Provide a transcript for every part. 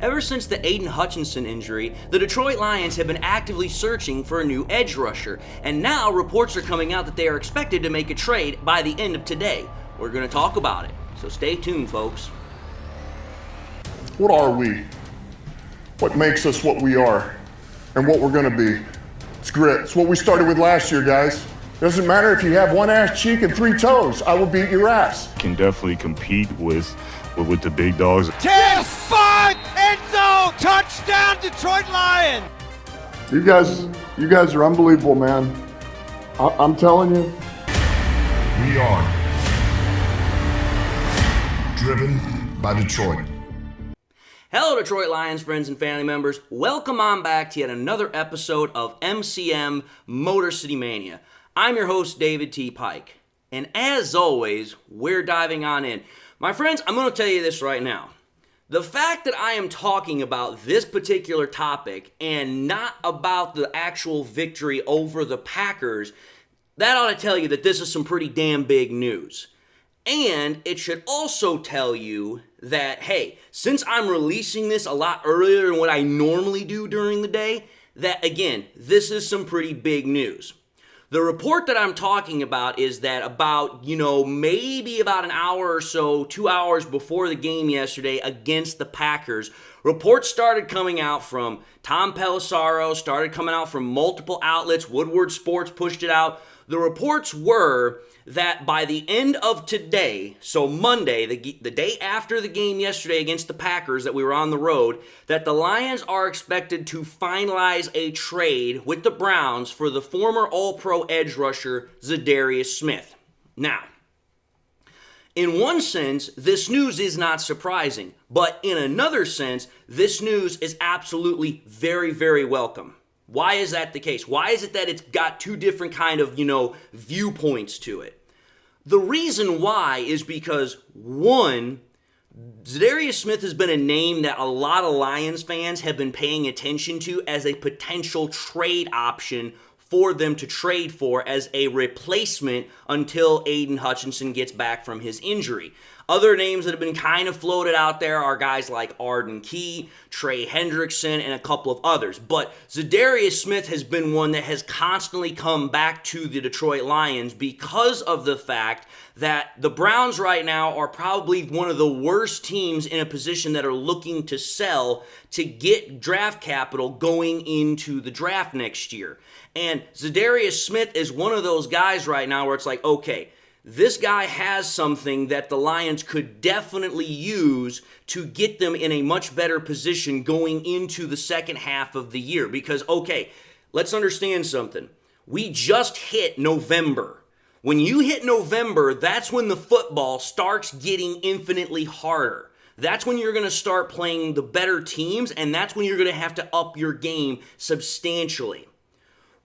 Ever since the Aiden Hutchinson injury, the Detroit Lions have been actively searching for a new edge rusher, and now reports are coming out that they are expected to make a trade by the end of today. We're going to talk about it, so stay tuned, folks. What are we? What makes us what we are and what we're going to be? It's grit. It's what we started with last year, guys. Doesn't matter if you have one ass cheek and 3 toes. I will beat your ass. Can definitely compete with the big dogs. 10-5 end zone touchdown Detroit Lions. You guys are unbelievable, man. I'm telling you. We are driven by Detroit. Hello, Detroit Lions friends and family members. Welcome on back to yet another episode of MCM Motor City Mania. I'm your host, David T. Pike. And as always, we're diving on in. My friends, I'm going to tell you this right now. The fact that I am talking about this particular topic and not about the actual victory over the Packers, that ought to tell you that this is some pretty damn big news. And it should also tell you that, hey, since I'm releasing this a lot earlier than what I normally do during the day, that, again, this is some pretty big news. The report that I'm talking about is that about, maybe about an hour or so, 2 hours before the game yesterday against the Packers, reports started coming out from Tom Pelissero, started coming out from multiple outlets. Woodward Sports pushed it out. The reports were that by the end of today, so Monday, the day after the game yesterday against the Packers that we were on the road, that the Lions are expected to finalize a trade with the Browns for the former All-Pro edge rusher Za'Darius Smith. Now, in one sense, this news is not surprising, but in another sense, this news is absolutely very, very welcome. Why is that the case? Why is it that it's got two different kind of, viewpoints to it? The reason why is because, one, Za'Darius Smith has been a name that a lot of Lions fans have been paying attention to as a potential trade option for them to trade for as a replacement until Aiden Hutchinson gets back from his injury. Other names that have been kind of floated out there are guys like Arden Key, Trey Hendrickson, and a couple of others. But Za'Darius Smith has been one that has constantly come back to the Detroit Lions because of the fact that the Browns right now are probably one of the worst teams in a position that are looking to sell to get draft capital going into the draft next year. And Za'Darius Smith is one of those guys right now where it's like, okay, this guy has something that the Lions could definitely use to get them in a much better position going into the second half of the year. Because, okay, let's understand something. We just hit November. When you hit November, that's when the football starts getting infinitely harder. That's when you're going to start playing the better teams, and that's when you're going to have to up your game substantially.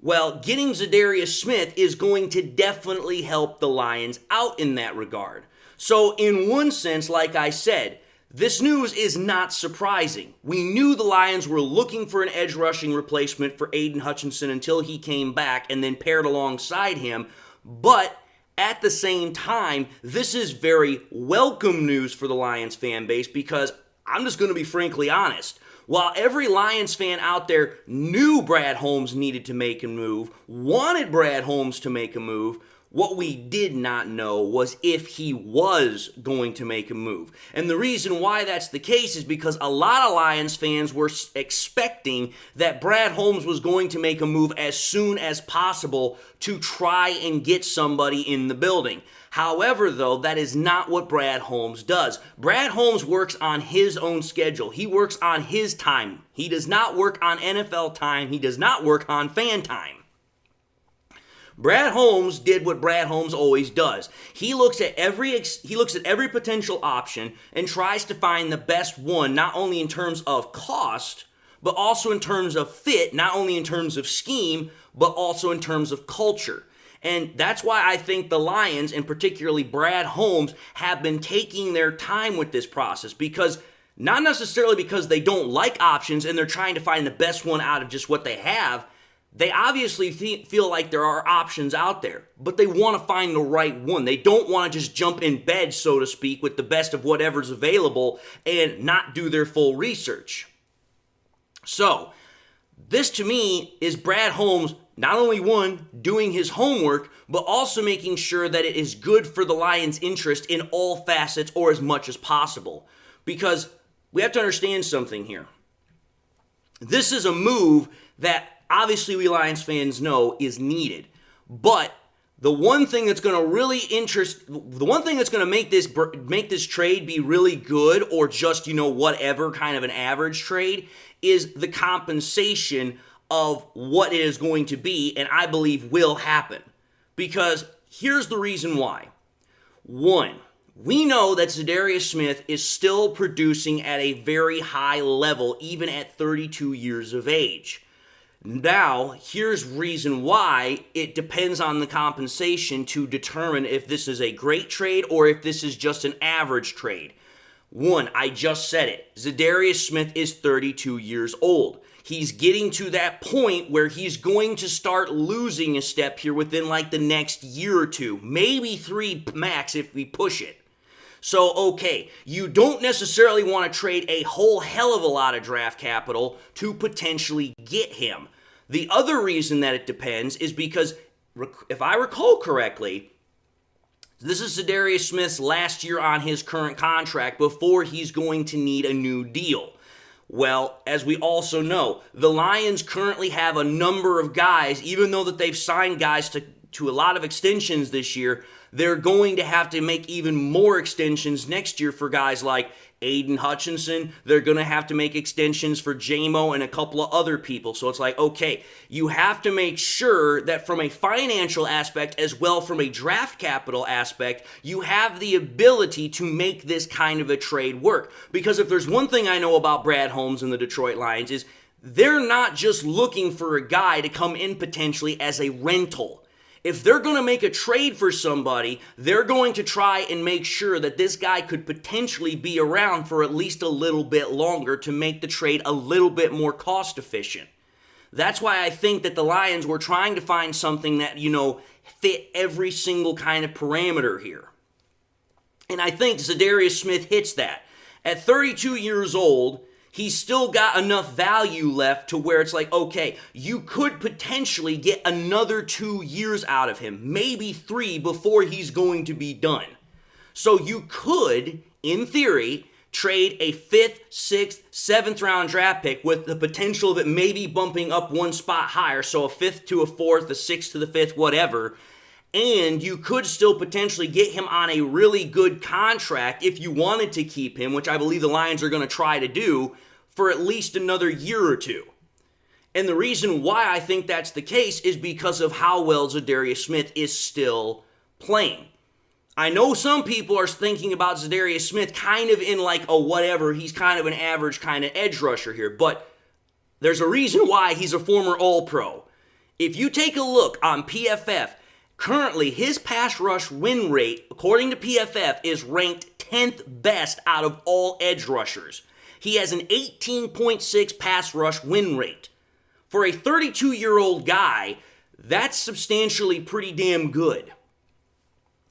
Well, getting Za'Darius Smith is going to definitely help the Lions out in that regard. So in one sense, like I said, this news is not surprising. We knew the Lions were looking for an edge rushing replacement for Aiden Hutchinson until he came back and then paired alongside him. But at the same time, this is very welcome news for the Lions fan base because I'm just going to be frankly honest. While every Lions fan out there knew Brad Holmes needed to make a move, wanted Brad Holmes to make a move, what we did not know was if he was going to make a move. And the reason why that's the case is because a lot of Lions fans were expecting that Brad Holmes was going to make a move as soon as possible to try and get somebody in the building. However, though, that is not what Brad Holmes does. Brad Holmes works on his own schedule. He works on his time. He does not work on NFL time. He does not work on fan time. Brad Holmes did what Brad Holmes always does. He looks at every potential option and tries to find the best one, not only in terms of cost, but also in terms of fit, not only in terms of scheme, but also in terms of culture. And that's why I think the Lions, and particularly Brad Holmes, have been taking their time with this process because not necessarily because they don't like options and they're trying to find the best one out of just what they have. They obviously feel like there are options out there, but they want to find the right one. They don't want to just jump in bed, so to speak, with the best of whatever's available and not do their full research. So, this to me is Brad Holmes not only doing his homework, but also making sure that it is good for the Lions' interest in all facets or as much as possible. Because we have to understand something here. This is a move that obviously we Lions fans know is needed. But the one thing that's going to make this trade be really good, or just, whatever kind of an average trade, is the compensation of what it is going to be, and I believe will happen. Because here's the reason why. One, we know that Za'Darius Smith is still producing at a very high level, even at 32 years of age. Now, here's reason why it depends on the compensation to determine if this is a great trade or if this is just an average trade. One, I just said it. Za'Darius Smith is 32 years old. He's getting to that point where he's going to start losing a step here within like the next year or two, maybe 3 max if we push it. So, okay, you don't necessarily want to trade a whole hell of a lot of draft capital to potentially get him. The other reason that it depends is because, if I recall correctly, this is Za'Darius Smith's last year on his current contract before he's going to need a new deal. Well, as we also know, the Lions currently have a number of guys, even though that they've signed guys to a lot of extensions this year, they're going to have to make even more extensions next year for guys like Aiden Hutchinson. They're going to have to make extensions for J-Mo and a couple of other people. So it's like, okay, you have to make sure that from a financial aspect as well from a draft capital aspect, you have the ability to make this kind of a trade work. Because if there's one thing I know about Brad Holmes and the Detroit Lions is they're not just looking for a guy to come in potentially as a rental. If they're going to make a trade for somebody, they're going to try and make sure that this guy could potentially be around for at least a little bit longer to make the trade a little bit more cost efficient. That's why I think that the Lions were trying to find something that, fit every single kind of parameter here. And I think Za'Darius Smith hits that. At 32 years old, he's still got enough value left to where it's like, okay, you could potentially get another 2 years out of him, maybe 3 before he's going to be done. So you could, in theory, trade a 5th, 6th, 7th round draft pick with the potential of it maybe bumping up 1 spot higher, so a 5th to a 4th, a 6th to the 5th, whatever. And you could still potentially get him on a really good contract if you wanted to keep him, which I believe the Lions are going to try to do, for at least another year or two. And the reason why I think that's the case is because of how well Za'Darius Smith is still playing. I know some people are thinking about Za'Darius Smith kind of in like a whatever, he's kind of an average kind of edge rusher here, but there's a reason why he's a former All-Pro. If you take a look on PFF, currently his pass rush win rate, according to PFF, is ranked 10th best out of all edge rushers. He has an 18.6 pass rush win rate. For a 32-year-old guy, that's substantially pretty damn good.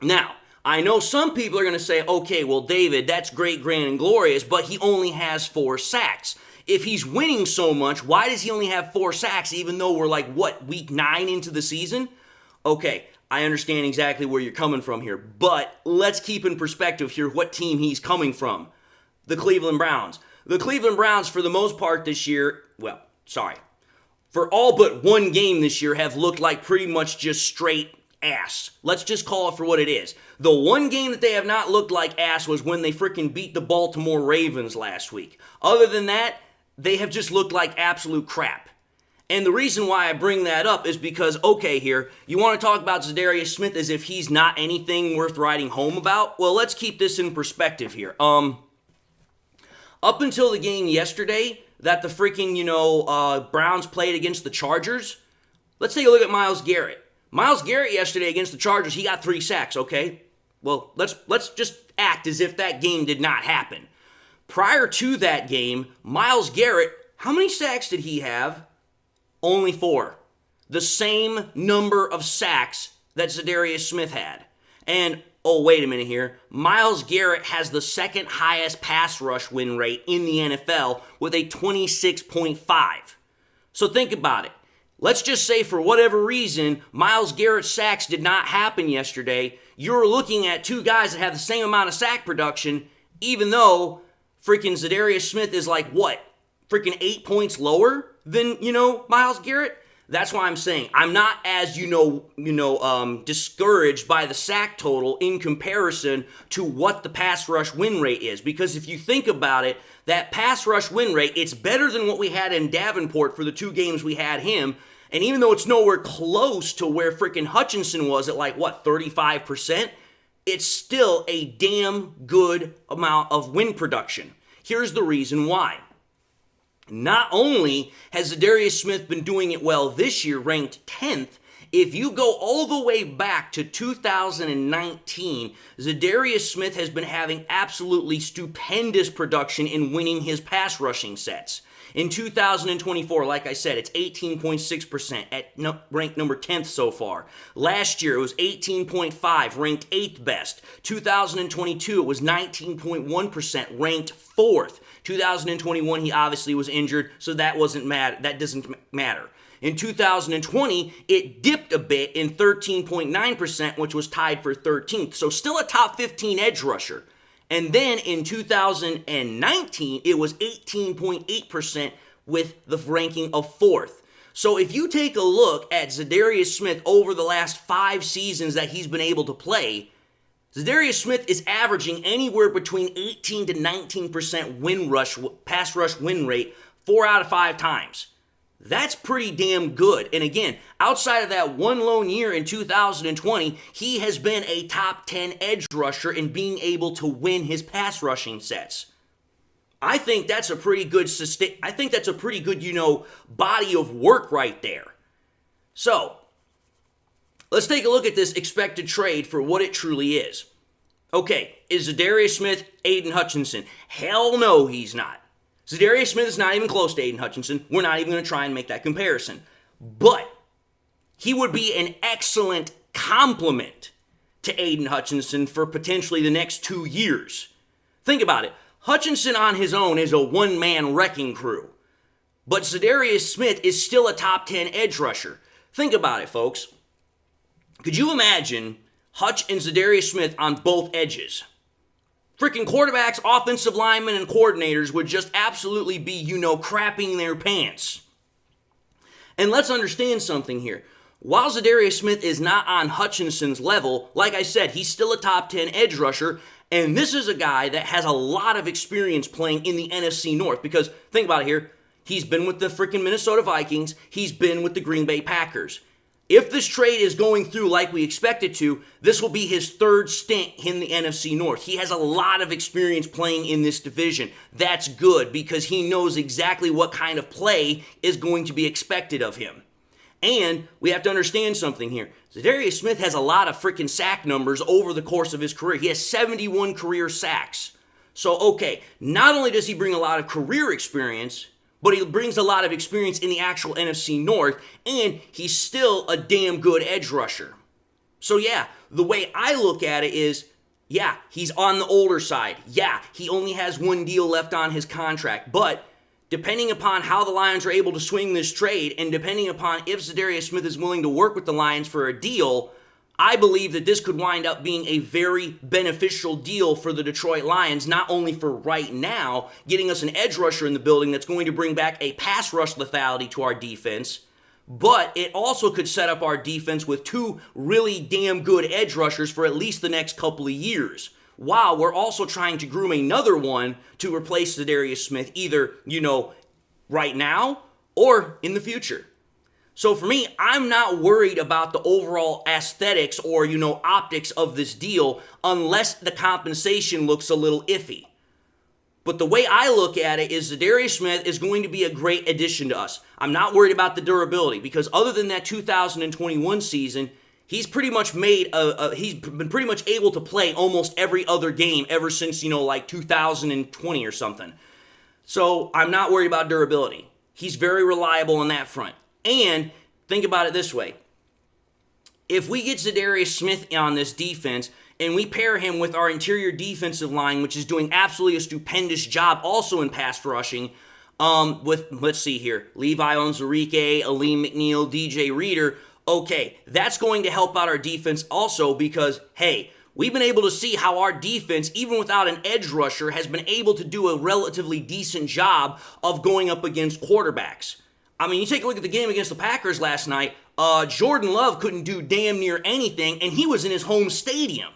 Now, I know some people are going to say, okay, well, David, that's great, grand, and glorious, but he only has 4 sacks. If he's winning so much, why does he only have 4 sacks even though we're like, week 9 into the season? Okay, I understand exactly where you're coming from here, but let's keep in perspective here what team he's coming from. The Cleveland Browns. The Cleveland Browns, for the most part this year, for all but 1 game this year, have looked like pretty much just straight ass. Let's just call it for what it is. The 1 game that they have not looked like ass was when they freaking beat the Baltimore Ravens last week. Other than that, they have just looked like absolute crap. And the reason why I bring that up is because, okay, here, you want to talk about Za'Darius Smith as if he's not anything worth writing home about? Well, let's keep this in perspective here. Up until the game yesterday that the freaking, Browns played against the Chargers, let's take a look at Myles Garrett. Myles Garrett yesterday against the Chargers, he got 3 sacks, okay? Well, let's just act as if that game did not happen. Prior to that game, Myles Garrett, how many sacks did he have? Only 4. the same number of sacks that Za'Darius Smith had. And, oh, wait a minute here. Myles Garrett has the second highest pass rush win rate in the NFL with a 26.5. So think about it. Let's just say for whatever reason, Myles Garrett's sacks did not happen yesterday. You're looking at two guys that have the same amount of sack production, even though freaking Za'Darius Smith is like, what? Freaking 8 points lower than, Myles Garrett? That's why I'm saying I'm not as, discouraged by the sack total in comparison to what the pass rush win rate is. Because if you think about it, that pass rush win rate, it's better than what we had in Davenport for the 2 games we had him. And even though it's nowhere close to where freaking Hutchinson was at 35%, it's still a damn good amount of win production. Here's the reason why. Not only has Za'Darius Smith been doing it well this year, ranked 10th, if you go all the way back to 2019, Za'Darius Smith has been having absolutely stupendous production in winning his pass rushing sets. In 2024, like I said, it's 18.6% ranked number 10th so far. Last year, it was 18.5, ranked 8th best. 2022, it was 19.1%, ranked 4th. 2021, he obviously was injured, so that doesn't matter. In 2020, it dipped a bit in 13.9%, which was tied for 13th. So still a top 15 edge rusher. And then in 2019, it was 18.8% with the ranking of 4th. So if you take a look at Za'Darius Smith over the last 5 seasons that he's been able to play, Za'Darius Smith is averaging anywhere between 18 to 19% pass rush win rate 4 out of 5 times. That's pretty damn good. And again, outside of that one lone year in 2020, he has been a top 10 edge rusher in being able to win his pass rushing sets. I think that's a pretty good body of work right there. So, let's take a look at this expected trade for what it truly is. Okay, is Za'Darius Smith Aiden Hutchinson? Hell no, he's not. Za'Darius Smith is not even close to Aiden Hutchinson. We're not even going to try and make that comparison. But he would be an excellent complement to Aiden Hutchinson for potentially the next 2 years. Think about it. Hutchinson on his own is a one-man wrecking crew. But Za'Darius Smith is still a top 10 edge rusher. Think about it, folks. Could you imagine Hutch and Za'Darius Smith on both edges? Freaking quarterbacks, offensive linemen, and coordinators would just absolutely be, crapping their pants. And let's understand something here. While Za'Darius Smith is not on Hutchinson's level, like I said, he's still a top 10 edge rusher, and this is a guy that has a lot of experience playing in the NFC North, because think about it here, he's been with the freaking Minnesota Vikings, he's been with the Green Bay Packers. If this trade is going through like we expect it to, this will be his 3rd stint in the NFC North. He has a lot of experience playing in this division. That's good because he knows exactly what kind of play is going to be expected of him. And we have to understand something here. Za'Darius Smith has a lot of freaking sack numbers over the course of his career. He has 71 career sacks. So, okay, not only does he bring a lot of career experience, but he brings a lot of experience in the actual NFC North, and he's still a damn good edge rusher. So yeah, the way I look at it is, yeah, he's on the older side. Yeah, he only has 1 deal left on his contract. But depending upon how the Lions are able to swing this trade, and depending upon if Za'Darius Smith is willing to work with the Lions for a deal, I believe that this could wind up being a very beneficial deal for the Detroit Lions, not only for right now, getting us an edge rusher in the building that's going to bring back a pass rush lethality to our defense, but it also could set up our defense with 2 really damn good edge rushers for at least the next couple of years, while we're also trying to groom another one to replace Za'Darius Smith, either, right now or in the future. So for me, I'm not worried about the overall aesthetics or, optics of this deal unless the compensation looks a little iffy. But the way I look at it is Za'Darius Smith is going to be a great addition to us. I'm not worried about the durability because other than that 2021 season, he's pretty much he's been pretty much able to play almost every other game ever since, 2020 or something. So I'm not worried about durability. He's very reliable on that front. And think about it this way. If we get Za'Darius Smith on this defense and we pair him with our interior defensive line, which is doing absolutely a stupendous job also in pass rushing, with, let's see here, Levi Onwuzurike, Aleem McNeil, DJ Reader, okay, that's going to help out our defense also because, hey, we've been able to see how our defense, even without an edge rusher, has been able to do a relatively decent job of going up against quarterbacks. I mean, you take a look at the game against the Packers last night, Jordan Love couldn't do damn near anything, and he was in his home stadium.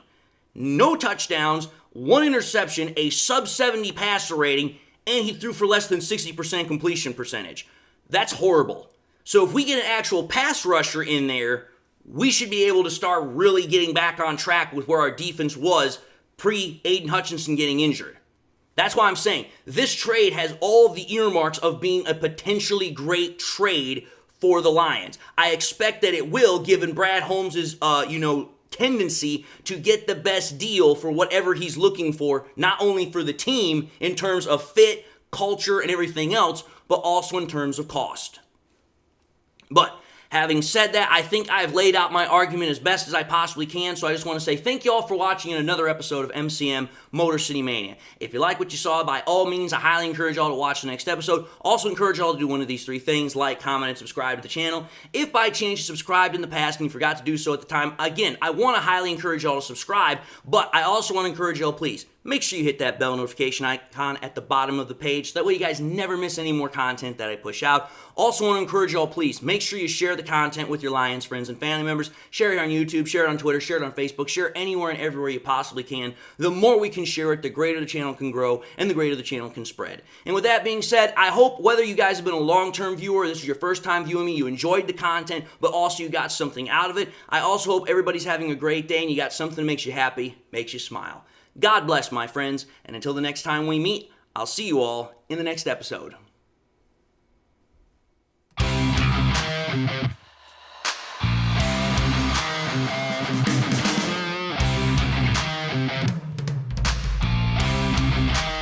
No touchdowns, 1 interception, a sub-70 passer rating, and he threw for less than 60% completion percentage. That's horrible. So if we get an actual pass rusher in there, we should be able to start really getting back on track with where our defense was pre-Aiden Hutchinson getting injured. That's why I'm saying this trade has all of the earmarks of being a potentially great trade for the Lions. I expect that it will, given Brad Holmes' tendency to get the best deal for whatever he's looking for, not only for the team in terms of fit, culture, and everything else, but also in terms of cost. But having said that, I think I've laid out my argument as best as I possibly can, so I just want to say thank you all for watching another episode of MCM Motor City Mania. If you like what you saw, by all means, I highly encourage y'all to watch the next episode. Also encourage y'all to do one of these 3 things, like, comment, and subscribe to the channel. If by chance you subscribed in the past and you forgot to do so at the time, again, I want to highly encourage y'all to subscribe, but I also want to encourage y'all, please, make sure you hit that bell notification icon at the bottom of the page. That way you guys never miss any more content that I push out. Also want to encourage y'all, please, make sure you share the content with your Lions friends and family members. Share it on YouTube, share it on Twitter, share it on Facebook, share it anywhere and everywhere you possibly can. The more we can share it, the greater the channel can grow and the greater the channel can spread. And with that being said, I hope whether you guys have been a long-term viewer, this is your first time viewing me, you enjoyed the content, but also you got something out of it. I also hope everybody's having a great day and you got something that makes you happy, makes you smile. God bless, my friends, and until the next time we meet, I'll see you all in the next episode.